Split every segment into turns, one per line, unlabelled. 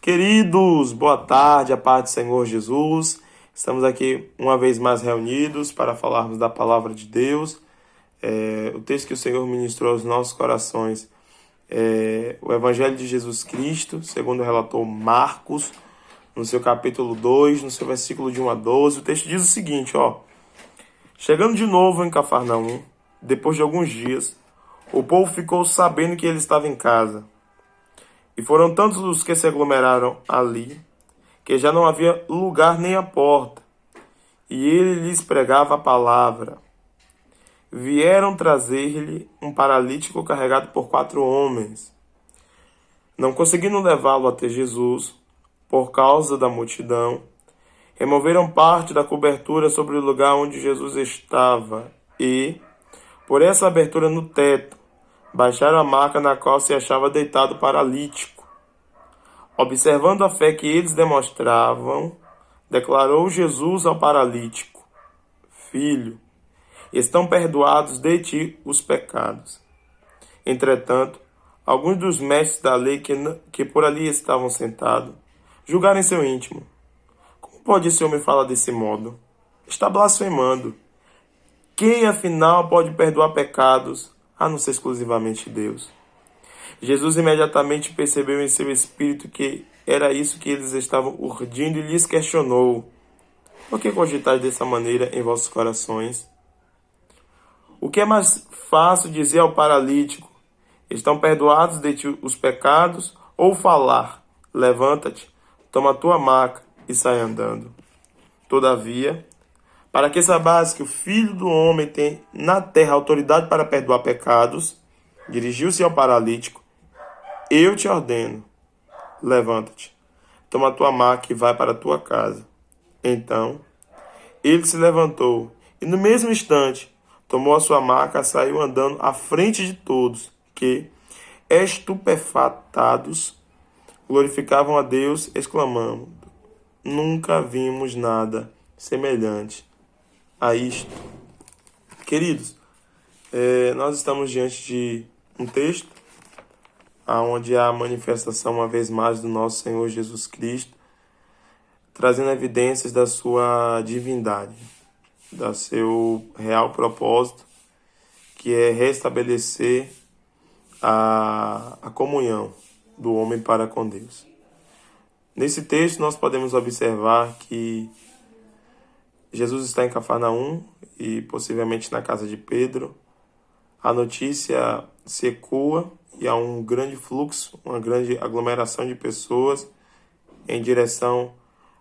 Queridos, boa tarde, a paz do Senhor Jesus. Estamos aqui uma vez mais reunidos para falarmos da palavra de Deus. O texto que o Senhor ministrou aos nossos corações é o Evangelho de Jesus Cristo, segundo relatou Marcos, no seu capítulo 2, no seu versículo de 1 a 12. O texto diz o seguinte, Chegando de novo em Cafarnaum, depois de alguns dias, o povo ficou sabendo que ele estava em casa. E foram tantos os que se aglomeraram ali, que já não havia lugar nem à porta. E ele lhes pregava a palavra. Vieram trazer-lhe um paralítico carregado por 4 homens. Não conseguindo levá-lo até Jesus, por causa da multidão, removeram parte da cobertura sobre o lugar onde Jesus estava e, por essa abertura no teto, baixaram a maca na qual se achava deitado o paralítico. Observando a fé que eles demonstravam, declarou Jesus ao paralítico: Filho, estão perdoados de ti os pecados. Entretanto, alguns dos mestres da lei que por ali estavam sentados, julgaram em seu íntimo: Como pode esse homem falar desse modo? Está blasfemando. Quem, afinal, pode perdoar pecados, a não ser exclusivamente Deus? Jesus imediatamente percebeu em seu espírito que era isso que eles estavam urdindo e lhes questionou: Por que cogitais dessa maneira em vossos corações? O que é mais fácil dizer ao paralítico: Estão perdoados de ti os pecados, ou falar: Levanta-te, toma a tua maca e sai andando? Todavia, para que saibais que o Filho do Homem tem na terra autoridade para perdoar pecados, dirigiu-se ao paralítico: Eu te ordeno, levanta-te, toma a tua maca e vai para a tua casa. Então, ele se levantou e no mesmo instante tomou a sua maca e saiu andando à frente de todos, que, estupefatados, glorificavam a Deus, exclamando: Nunca vimos nada semelhante a isto. Queridos, nós estamos diante de um texto onde há a manifestação uma vez mais do nosso Senhor Jesus Cristo, trazendo evidências da sua divindade, do seu real propósito, que é restabelecer a comunhão do homem para com Deus. Nesse texto nós podemos observar que Jesus está em Cafarnaum e possivelmente na casa de Pedro. A notícia se ecoa e há um grande fluxo, uma grande aglomeração de pessoas em direção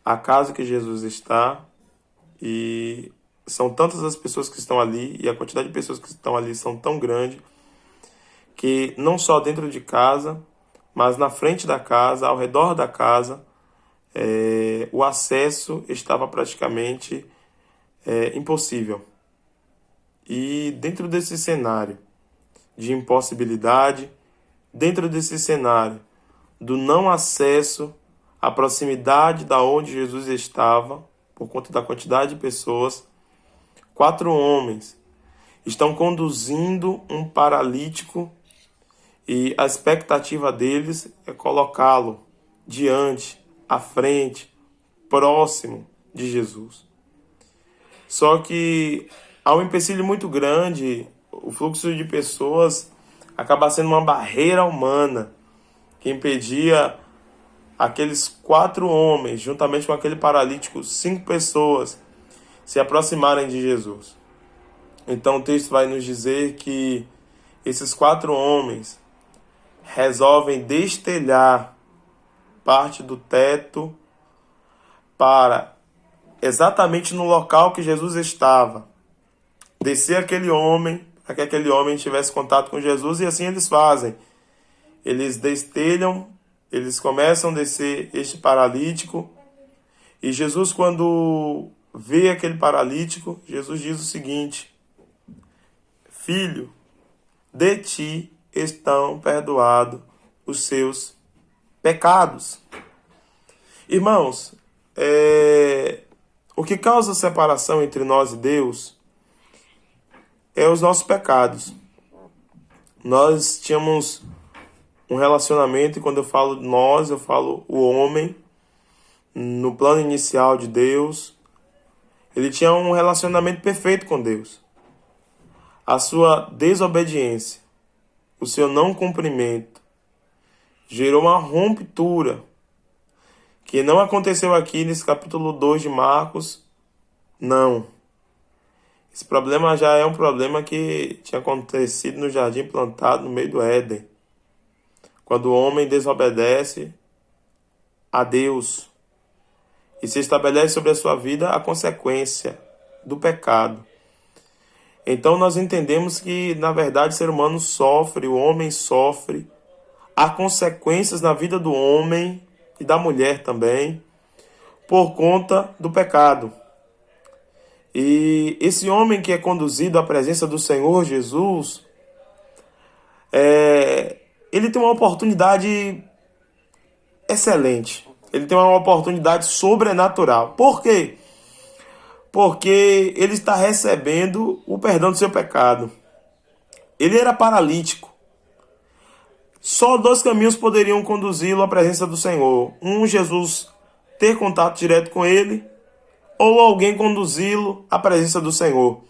à casa que Jesus está. E são tantas as pessoas que estão ali e a quantidade de pessoas que estão ali são tão grande que não só dentro de casa, mas na frente da casa, ao redor da casa, o acesso estava praticamente impossível. E dentro desse cenário de impossibilidade, dentro desse cenário do não acesso à proximidade da onde Jesus estava, por conta da quantidade de pessoas, 4 homens estão conduzindo um paralítico e a expectativa deles é colocá-lo diante, à frente, próximo de Jesus. Só que há um empecilho muito grande, o fluxo de pessoas acaba sendo uma barreira humana que impedia aqueles 4 homens, juntamente com aquele paralítico, 5 pessoas, se aproximarem de Jesus. Então o texto vai nos dizer que esses 4 homens resolvem destelhar parte do teto para, exatamente no local que Jesus estava, descer aquele homem, para que aquele homem tivesse contato com Jesus, e assim eles fazem. Eles destelham, eles começam a descer este paralítico, e Jesus, quando vê aquele paralítico, Jesus diz o seguinte: Filho, de ti estão perdoados os seus pecados. Irmãos, o que causa separação entre nós e Deus é os nossos pecados. Nós tínhamos um relacionamento, e quando eu falo nós, eu falo o homem, no plano inicial de Deus, ele tinha um relacionamento perfeito com Deus. A sua desobediência, o seu não cumprimento, gerou uma ruptura, que não aconteceu aqui nesse capítulo 2 de Marcos, não. Esse problema já é um problema que tinha acontecido no jardim plantado no meio do Éden, quando o homem desobedece a Deus e se estabelece sobre a sua vida a consequência do pecado. Então nós entendemos que, na verdade, o ser humano sofre, o homem sofre, há consequências na vida do homem e da mulher também, por conta do pecado. E esse homem que é conduzido à presença do Senhor Jesus, ele tem uma oportunidade excelente. Ele tem uma oportunidade sobrenatural. Por quê? Porque ele está recebendo o perdão do seu pecado. Ele era paralítico. Só 2 caminhos poderiam conduzi-lo à presença do Senhor. Um, Jesus ter contato direto com ele, ou alguém conduzi-lo à presença do Senhor.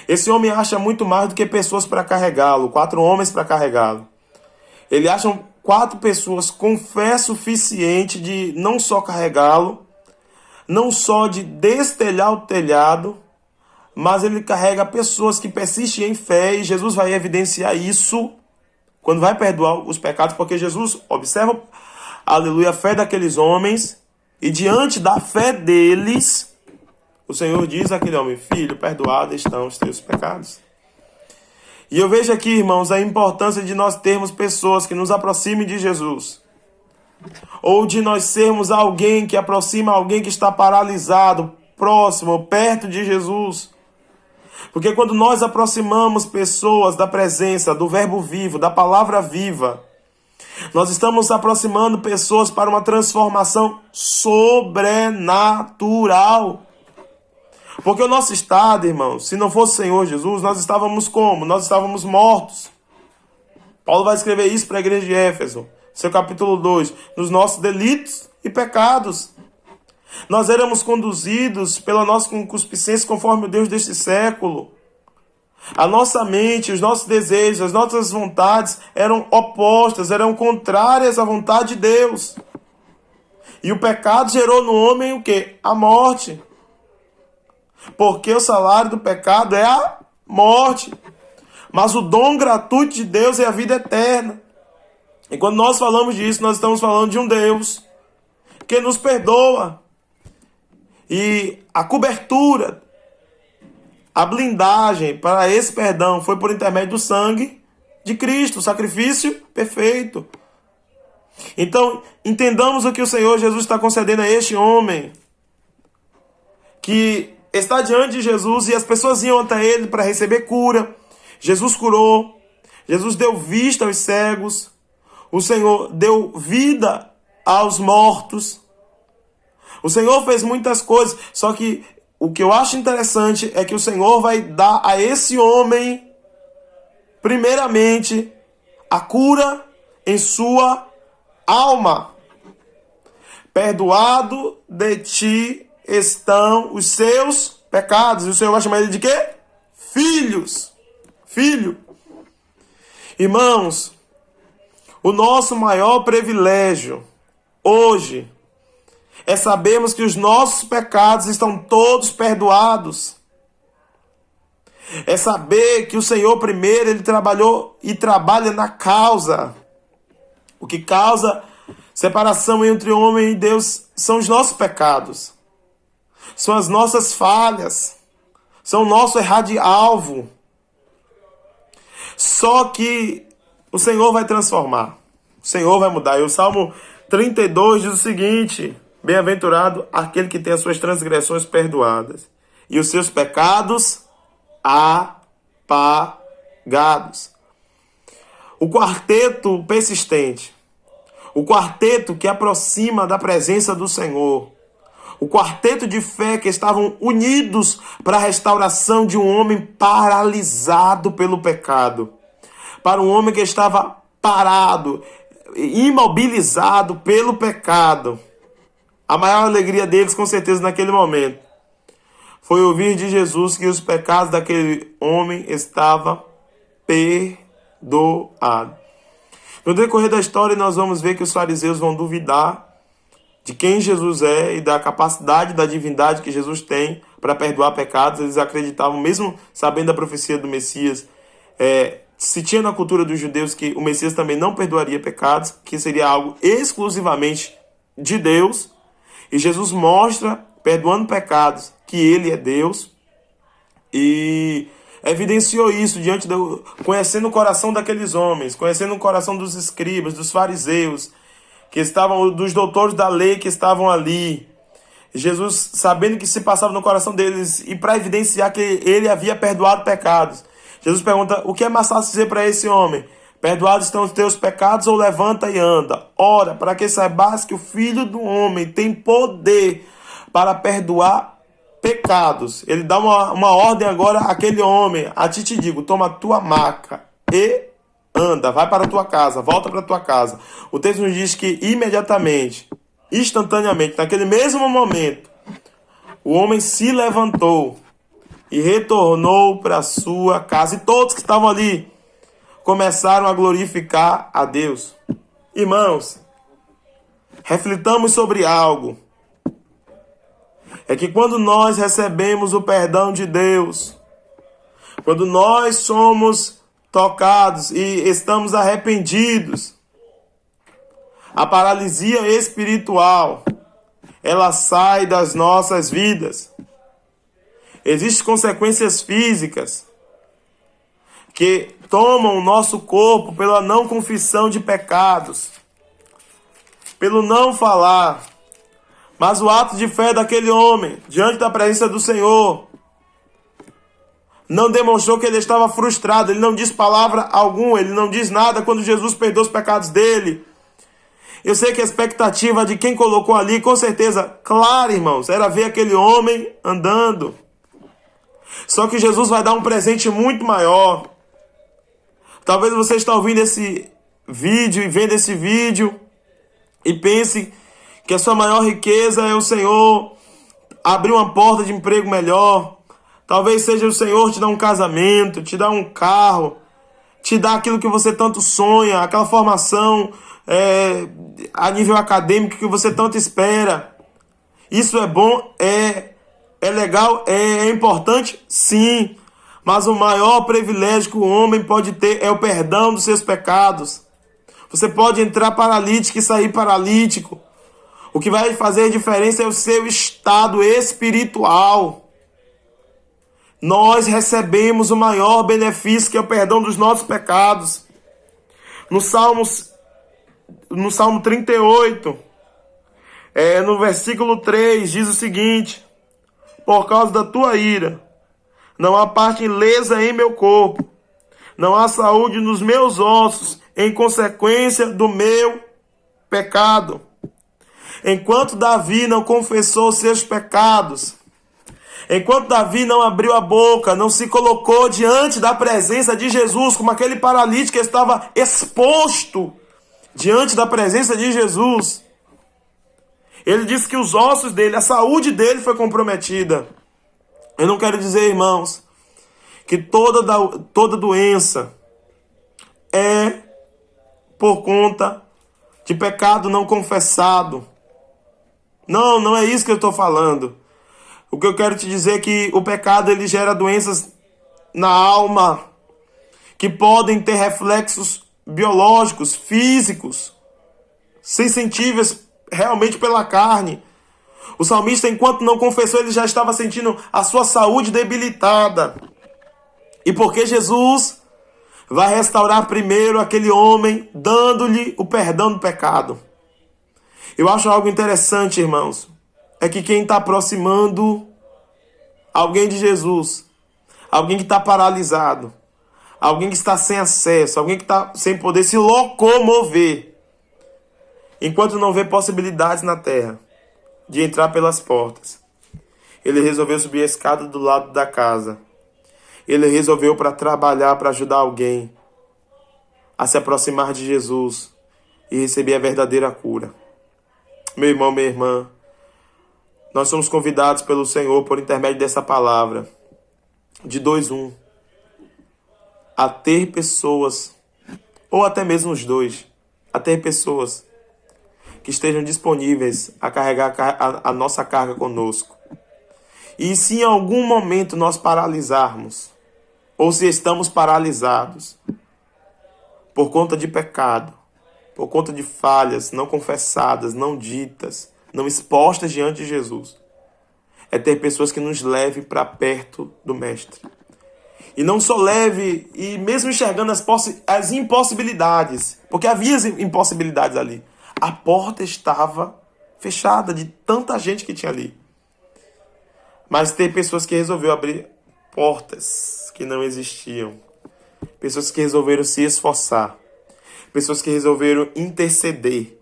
Esse homem acha muito mais do que pessoas para carregá-lo, 4 homens para carregá-lo. Ele acha 4 pessoas com fé suficiente de não só carregá-lo, não só de destelhar o telhado, mas ele carrega pessoas que persistem em fé, e Jesus vai evidenciar isso quando vai perdoar os pecados, porque Jesus observa, aleluia, a fé daqueles homens, e diante da fé deles, o Senhor diz àquele homem: filho, perdoados estão os teus pecados. E eu vejo aqui, irmãos, a importância de nós termos pessoas que nos aproximem de Jesus. Ou de nós sermos alguém que aproxima alguém que está paralisado, próximo, perto de Jesus. Porque quando nós aproximamos pessoas da presença, do verbo vivo, da palavra viva, nós estamos aproximando pessoas para uma transformação sobrenatural. Porque o nosso estado, irmãos, se não fosse o Senhor Jesus, nós estávamos como? Nós estávamos mortos. Paulo vai escrever isso para a igreja de Éfeso, seu capítulo 2, nos nossos delitos e pecados. Nós éramos conduzidos pela nossa concupiscência conforme o Deus deste século. A nossa mente, os nossos desejos, as nossas vontades eram opostas, eram contrárias à vontade de Deus. E o pecado gerou no homem o quê? A morte. Porque o salário do pecado é a morte. Mas o dom gratuito de Deus é a vida eterna. E quando nós falamos disso, nós estamos falando de um Deus que nos perdoa. E a cobertura, a blindagem para esse perdão foi por intermédio do sangue de Cristo, o sacrifício perfeito. Então, entendamos o que o Senhor Jesus está concedendo a este homem, que está diante de Jesus, e as pessoas iam até ele para receber cura. Jesus curou, Jesus deu vista aos cegos, o Senhor deu vida aos mortos. O Senhor fez muitas coisas, só que o que eu acho interessante é que o Senhor vai dar a esse homem, primeiramente, a cura em sua alma. Perdoado de ti estão os seus pecados. E o Senhor vai chamar ele de quê? Filhos. Filho. Irmãos, o nosso maior privilégio hoje é sabermos que os nossos pecados estão todos perdoados. É saber que o Senhor primeiro, ele trabalhou e trabalha na causa. O que causa separação entre o homem e Deus são os nossos pecados. São as nossas falhas. São o nosso errar de alvo. Só que o Senhor vai transformar. O Senhor vai mudar. E o Salmo 32 diz o seguinte: bem-aventurado aquele que tem as suas transgressões perdoadas e os seus pecados apagados. O quarteto persistente, o quarteto que aproxima da presença do Senhor, o quarteto de fé que estavam unidos para a restauração de um homem paralisado pelo pecado, para um homem que estava parado, imobilizado pelo pecado. A maior alegria deles, com certeza, naquele momento, foi ouvir de Jesus que os pecados daquele homem estavam perdoados. No decorrer da história, nós vamos ver que os fariseus vão duvidar de quem Jesus é e da capacidade da divindade que Jesus tem para perdoar pecados. Eles acreditavam, mesmo sabendo da profecia do Messias, se tinha na cultura dos judeus que o Messias também não perdoaria pecados, que seria algo exclusivamente de Deus. E Jesus mostra, perdoando pecados, que ele é Deus, e evidenciou isso conhecendo o coração daqueles homens, conhecendo o coração dos escribas, dos fariseus, que estavam, dos doutores da lei que estavam ali. Jesus, sabendo que se passava no coração deles, e para evidenciar que ele havia perdoado pecados, Jesus pergunta: o que é mais fácil dizer para esse homem? Perdoados estão os teus pecados, ou levanta e anda? Ora, para que saibas que o Filho do Homem tem poder para perdoar pecados. Ele dá uma ordem agora àquele homem: a ti te digo, toma a tua maca e anda, vai para a tua casa, volta para a tua casa. O texto nos diz que imediatamente, instantaneamente, naquele mesmo momento, o homem se levantou e retornou para a sua casa. E todos que estavam ali começaram a glorificar a Deus. Irmãos, reflitamos sobre algo. É que quando nós recebemos o perdão de Deus, quando nós somos tocados e estamos arrependidos, a paralisia espiritual, ela sai das nossas vidas. Existem consequências físicas que tomam o nosso corpo pela não confissão de pecados, pelo não falar. Mas o ato de fé daquele homem, diante da presença do Senhor, não demonstrou que ele estava frustrado. Ele não diz palavra alguma, ele não diz nada quando Jesus perdoou os pecados dele. Eu sei que a expectativa de quem colocou ali, com certeza, claro, irmãos, era ver aquele homem andando. Só que Jesus vai dar um presente muito maior. Talvez você está ouvindo esse vídeo e vendo esse vídeo e pense que a sua maior riqueza é o Senhor abrir uma porta de emprego melhor. Talvez seja o Senhor te dar um casamento, te dar um carro, te dar aquilo que você tanto sonha, aquela formação a nível acadêmico que você tanto espera. Isso é bom, é legal, é importante, sim. Mas o maior privilégio que o homem pode ter é o perdão dos seus pecados. Você pode entrar paralítico e sair paralítico. O que vai fazer diferença é o seu estado espiritual. Nós recebemos o maior benefício, que é o perdão dos nossos pecados. No Salmo 38, no versículo 3, diz o seguinte: por causa da tua ira, não há parte ilesa em meu corpo, não há saúde nos meus ossos, em consequência do meu pecado. Enquanto Davi não confessou seus pecados, enquanto Davi não abriu a boca, não se colocou diante da presença de Jesus, como aquele paralítico que estava exposto diante da presença de Jesus, ele disse que os ossos dele, a saúde dele foi comprometida. Eu não quero dizer, irmãos, que toda doença é por conta de pecado não confessado. Não é isso que eu estou falando. O que eu quero te dizer é que o pecado ele gera doenças na alma, que podem ter reflexos biológicos, físicos, sensíveis realmente pela carne. O salmista, enquanto não confessou, ele já estava sentindo a sua saúde debilitada. E porque Jesus vai restaurar primeiro aquele homem, dando-lhe o perdão do pecado. Eu acho algo interessante, irmãos, é que quem está aproximando alguém de Jesus, alguém que está paralisado, alguém que está sem acesso, alguém que está sem poder se locomover, enquanto não vê possibilidades na terra de entrar pelas portas, ele resolveu subir a escada do lado da casa. Ele resolveu para trabalhar, para ajudar alguém a se aproximar de Jesus. e receber a verdadeira cura. Meu irmão, minha irmã, nós somos convidados pelo Senhor, por intermédio dessa palavra, de 2:1, a ter pessoas, ou até mesmo os dois, a ter pessoas que estejam disponíveis a carregar a nossa carga conosco. E se em algum momento nós paralisarmos, ou se estamos paralisados por conta de pecado, por conta de falhas não confessadas, não ditas, não expostas diante de Jesus, é ter pessoas que nos levem para perto do Mestre. E não só leve, e mesmo enxergando as impossibilidades, porque havia impossibilidades ali. A porta estava fechada de tanta gente que tinha ali. Mas tem pessoas que resolveram abrir portas que não existiam. Pessoas que resolveram se esforçar. Pessoas que resolveram interceder.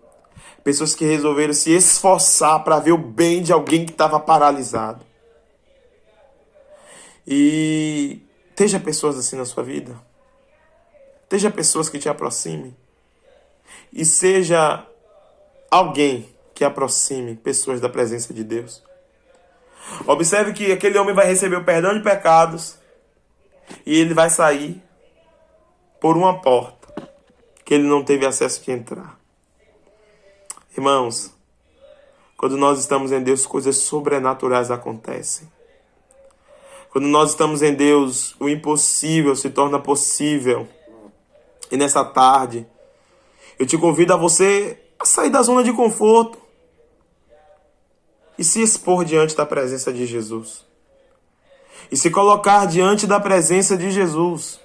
Pessoas que resolveram se esforçar para ver o bem de alguém que estava paralisado. E esteja pessoas assim na sua vida. Esteja pessoas que te aproximem. E seja alguém que aproxime pessoas da presença de Deus. Observe que aquele homem vai receber o perdão de pecados e ele vai sair por uma porta que ele não teve acesso de entrar. Irmãos, quando nós estamos em Deus, coisas sobrenaturais acontecem. Quando nós estamos em Deus, o impossível se torna possível. E nessa tarde, eu te convido a você a sair da zona de conforto e se expor diante da presença de Jesus. E se colocar diante da presença de Jesus.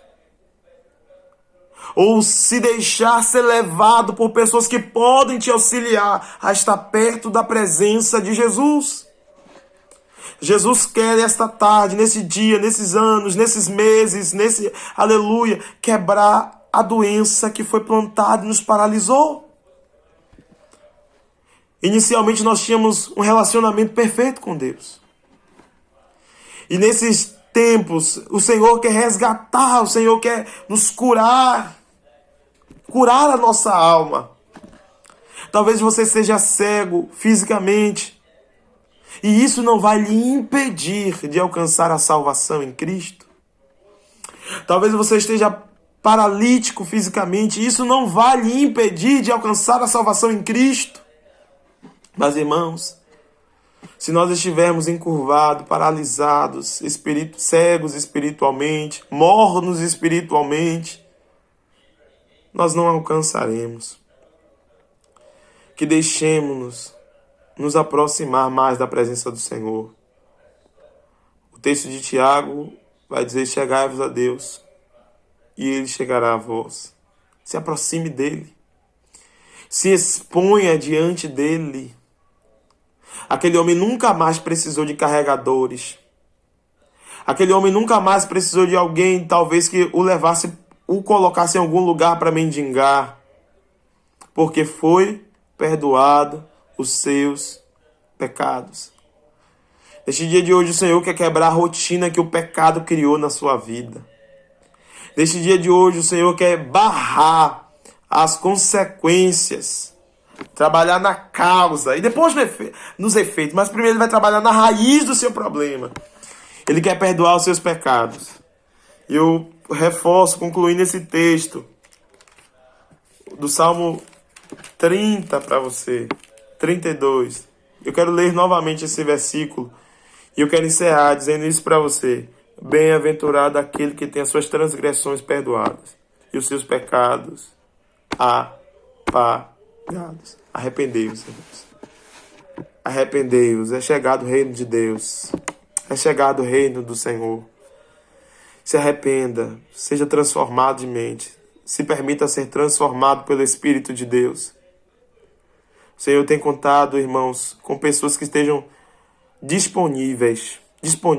Ou se deixar ser levado por pessoas que podem te auxiliar a estar perto da presença de Jesus. Jesus quer esta tarde, nesse dia, nesses anos, nesses meses, aleluia, quebrar a doença que foi plantada e nos paralisou. Inicialmente nós tínhamos um relacionamento perfeito com Deus. E nesses tempos, o Senhor quer resgatar, o Senhor quer nos curar a nossa alma. Talvez você seja cego fisicamente, e isso não vai lhe impedir de alcançar a salvação em Cristo. Talvez você esteja paralítico fisicamente, e isso não vai lhe impedir de alcançar a salvação em Cristo. Mas, irmãos, se nós estivermos encurvados, paralisados, cegos espiritualmente, mornos espiritualmente, nós não alcançaremos. Que deixemos-nos nos aproximar mais da presença do Senhor. O texto de Tiago vai dizer: chegai-vos a Deus, e Ele chegará a vós. Se aproxime dEle. Se exponha diante dEle. Aquele homem nunca mais precisou de carregadores. Aquele homem nunca mais precisou de alguém, talvez, que o colocasse em algum lugar para mendigar. Porque foi perdoado os seus pecados. Neste dia de hoje, o Senhor quer quebrar a rotina que o pecado criou na sua vida. Neste dia de hoje, o Senhor quer barrar as consequências, trabalhar na causa e depois nos efeitos. Mas primeiro Ele vai trabalhar na raiz do seu problema. Ele quer perdoar os seus pecados. E eu reforço, concluindo esse texto do Salmo 30 para você, 32. Eu quero ler novamente esse versículo e eu quero encerrar dizendo isso para você. Bem-aventurado aquele que tem as suas transgressões perdoadas e os seus pecados apagados. Arrependei-vos, irmãos. Arrependei-vos. É chegado o reino de Deus. É chegado o reino do Senhor. Se arrependa. Seja transformado de mente. Se permita ser transformado pelo Espírito de Deus. O Senhor tem contado, irmãos, com pessoas que estejam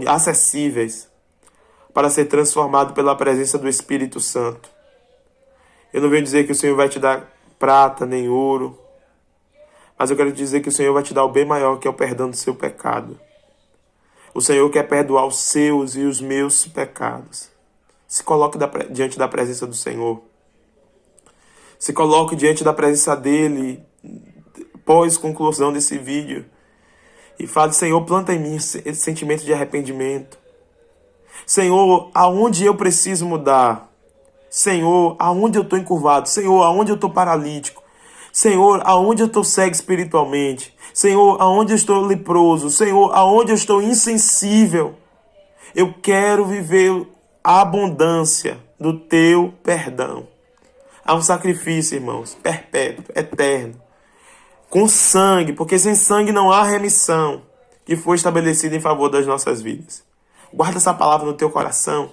acessíveis para ser transformado pela presença do Espírito Santo. Eu não venho dizer que o Senhor vai te dar prata nem ouro, mas eu quero dizer que o Senhor vai te dar o bem maior, que é o perdão do seu pecado. O Senhor quer perdoar os seus e os meus pecados. Se coloque diante da presença do Senhor. Se coloque diante da presença dele, pós conclusão desse vídeo, e fale: Senhor, planta em mim esse sentimento de arrependimento. Senhor, aonde eu preciso mudar? Senhor, aonde eu estou encurvado? Senhor, aonde eu estou paralítico? Senhor, aonde eu estou cego espiritualmente? Senhor, aonde eu estou leproso? Senhor, aonde eu estou insensível? Eu quero viver a abundância do teu perdão. Há um sacrifício, irmãos, perpétuo, eterno, com sangue, porque sem sangue não há remissão, que foi estabelecida em favor das nossas vidas. Guarda essa palavra no teu coração.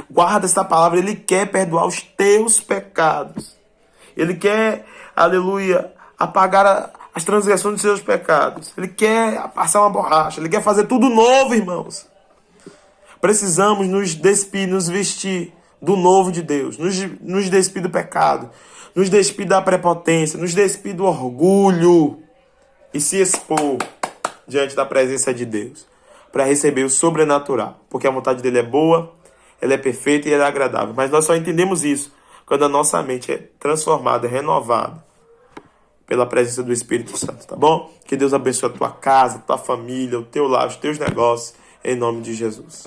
Guarda essa palavra. Ele quer perdoar os teus pecados. Ele quer, aleluia, apagar as transgressões dos seus pecados. Ele quer passar uma borracha. Ele quer fazer tudo novo, irmãos. Precisamos nos despir, nos vestir do novo de Deus. Nos despir do pecado. Nos despir da prepotência. Nos despir do orgulho. E se expor diante da presença de Deus, para receber o sobrenatural. Porque a vontade dele é boa, ela é perfeita e ela é agradável. Mas nós só entendemos isso quando a nossa mente é transformada, renovada pela presença do Espírito Santo, tá bom? Que Deus abençoe a tua casa, a tua família, o teu lar, os teus negócios, em nome de Jesus.